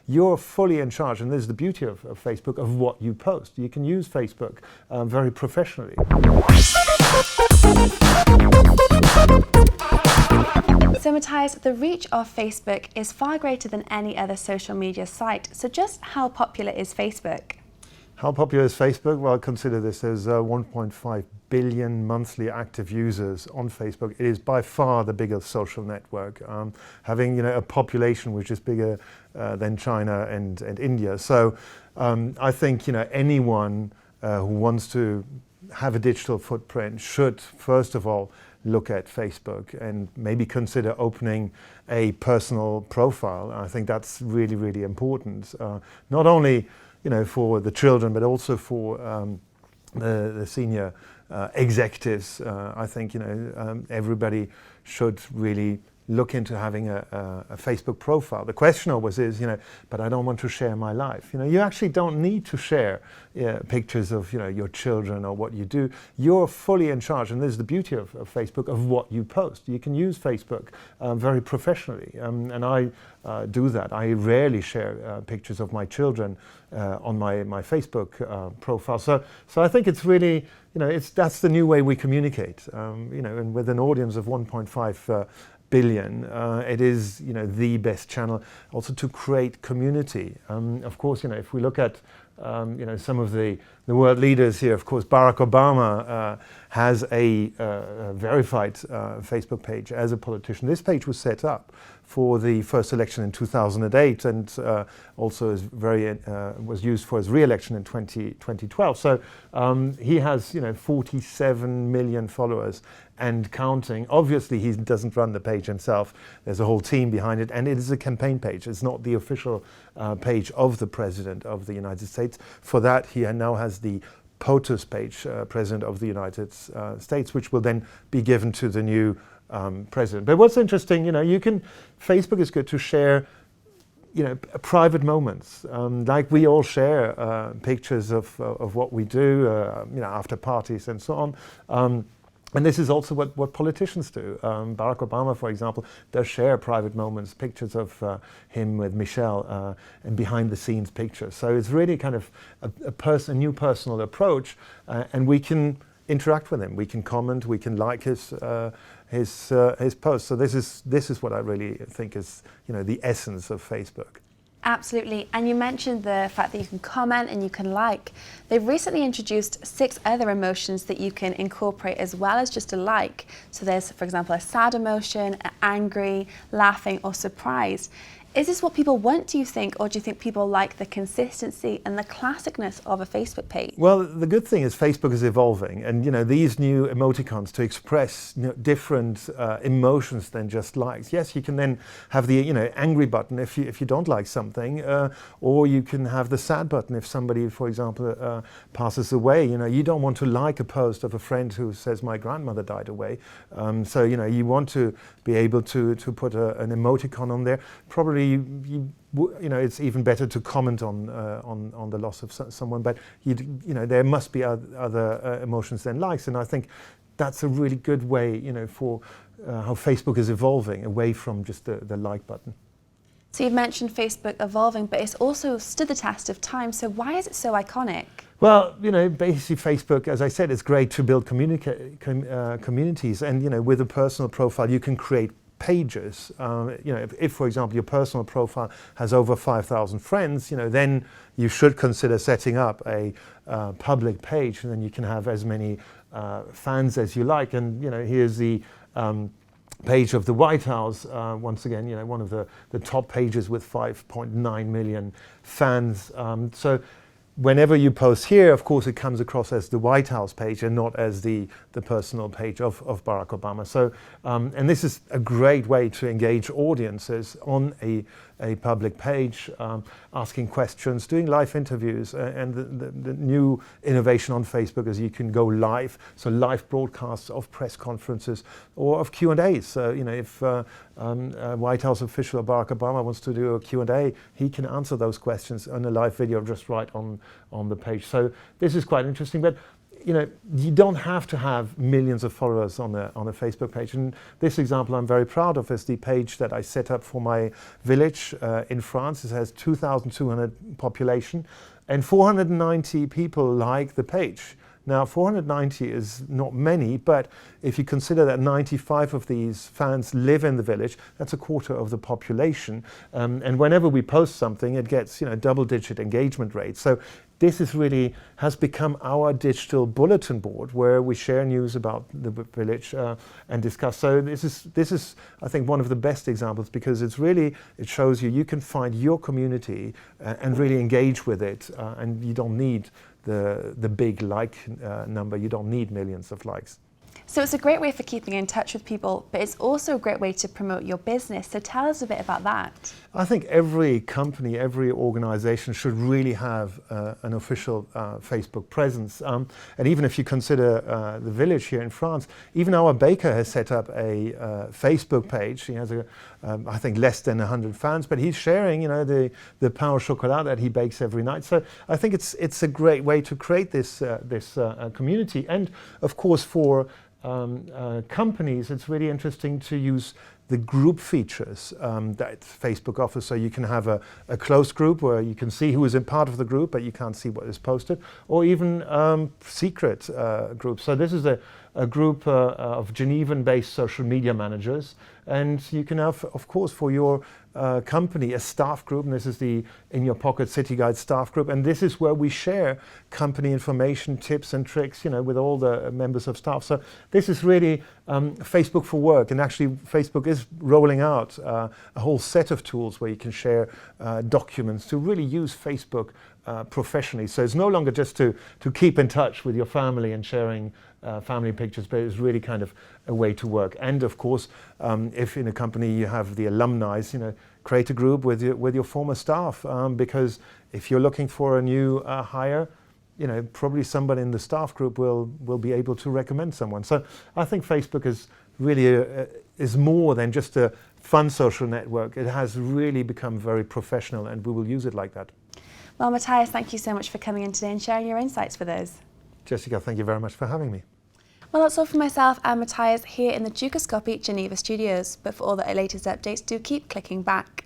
you're fully in charge, and this is the beauty of Facebook, of what you post. You can use Facebook very professionally. So Matthias, the reach of Facebook is far greater than any other social media site. So just how popular is Facebook? How popular is Facebook? Well, consider this as 1.5 billion monthly active users on Facebook. It is by far the biggest social network, having a population which is bigger than China and India. So I think anyone who wants to have a digital footprint should first of all look at Facebook and maybe consider opening a personal profile. I think that's really, really important. Not only for the children, but also for the senior executives. I think everybody should really look into having a Facebook profile. The question always is, but I don't want to share my life. You actually don't need to share pictures of your children or what you do. You're fully in charge, and this is the beauty of Facebook, of what you post. You can use Facebook very professionally, and I do that. I rarely share pictures of my children on my Facebook profile. So I think it's really, that's the new way we communicate. And with an audience of 1.5 billion, it is the best channel also to create community. Of course, if we look at some of the world leaders here, of course Barack Obama has a verified Facebook page as a politician. This page was set up for the first election in 2008 and also was used for his re-election in 2012. So he has 47 million followers and counting. Obviously he doesn't run the page himself. There's a whole team behind it, and it is a campaign page. It's not the official page of the President of the United States. For that he now has the POTUS page, President of the United States, which will then be given to the new president. But what's interesting, Facebook is good to share private moments, like we all share pictures of what we do, after parties and so on. And this is also what politicians do. Barack Obama, for example, does share private moments, pictures of him with Michelle, and behind-the-scenes pictures. So it's really kind of a new personal approach, and we can interact with him. We can comment. We can like his posts. So this is what I really think is the essence of Facebook. Absolutely, and you mentioned the fact that you can comment and you can like. They've recently introduced 6 other emotions that you can incorporate as well as just a like. So there's, for example, a sad emotion, angry, laughing, or surprised. Is this what people want, do you think, or do you think people like the consistency and the classicness of a Facebook page? Well, the good thing is Facebook is evolving, and these new emoticons to express different emotions than just likes. Yes, you can then have the angry button if you don't like something, or you can have the sad button if somebody, for example, passes away. You don't want to like a post of a friend who says my grandmother died away. So you want to be able to put an emoticon on there. Probably it's even better to comment on the loss of someone, but there must be other emotions than likes, and I think that's a really good way for how Facebook is evolving away from just the like button. So you've mentioned Facebook evolving, but it's also stood the test of time. So why is it so iconic? Well, basically Facebook, as I said, it's great to build communities, and with a personal profile you can create pages. If, for example, your personal profile has over 5,000 friends, then you should consider setting up a public page, and then you can have as many fans as you like. And here's the page of the White House. Once again, one of the top pages with 5.9 million fans. So whenever you post here, of course, it comes across as the White House page and not as the personal page of Barack Obama. So, and this is a great way to engage audiences on a public page, asking questions, doing live interviews, and the new innovation on Facebook is you can go live, so live broadcasts of press conferences or of Q&As. So, if a White House official, Barack Obama, wants to do a Q&A, he can answer those questions on a live video just right on the page. So this is quite interesting. But you don't have to have millions of followers on a Facebook page. And this example I'm very proud of is the page that I set up for my village in France. It has 2,200 population and 490 people like the page. Now, 490 is not many, but if you consider that 95 of these fans live in the village, that's a quarter of the population. And whenever we post something, it gets double-digit engagement rates. So this is really has become our digital bulletin board where we share news about the village and discuss. So this is I think one of the best examples, because it shows you can find your community and really engage with it, and you don't need the big like number. You don't need millions of likes. So it's a great way for keeping in touch with people, but it's also a great way to promote your business. So tell us a bit about that. I think every company, every organization should really have an official Facebook presence. And even if you consider the village here in France, even our baker has set up a Facebook page. He has I think less than 100 fans, but he's sharing the pain au chocolat that he bakes every night. So I think it's a great way to create this community. And of course for companies, it's really interesting to use the group features that Facebook offers. So you can have a closed group where you can see who is in part of the group, but you can't see what is posted, or even secret groups. So this is a group of Genevan-based social media managers, and you can have, of course, for your company, a staff group, and this is the In Your Pocket City Guide staff group, and this is where we share company information, tips and tricks, with all the members of staff. So this is really Facebook for work, and actually Facebook is rolling out a whole set of tools where you can share documents to really use Facebook professionally. So it's no longer just to keep in touch with your family and sharing family pictures, but it's really kind of a way to work. And of course, if in a company you have the alumni, create a group with your former staff, because if you're looking for a new hire, probably somebody in the staff group will be able to recommend someone. So I think Facebook is really is more than just a fun social network. It has really become very professional, and we will use it like that. Well, Matthias, thank you so much for coming in today and sharing your insights with us. Jessica, thank you very much for having me. Well, that's all from myself and Matthias here in the Dukascopy Geneva studios. But for all the latest updates, do keep clicking back.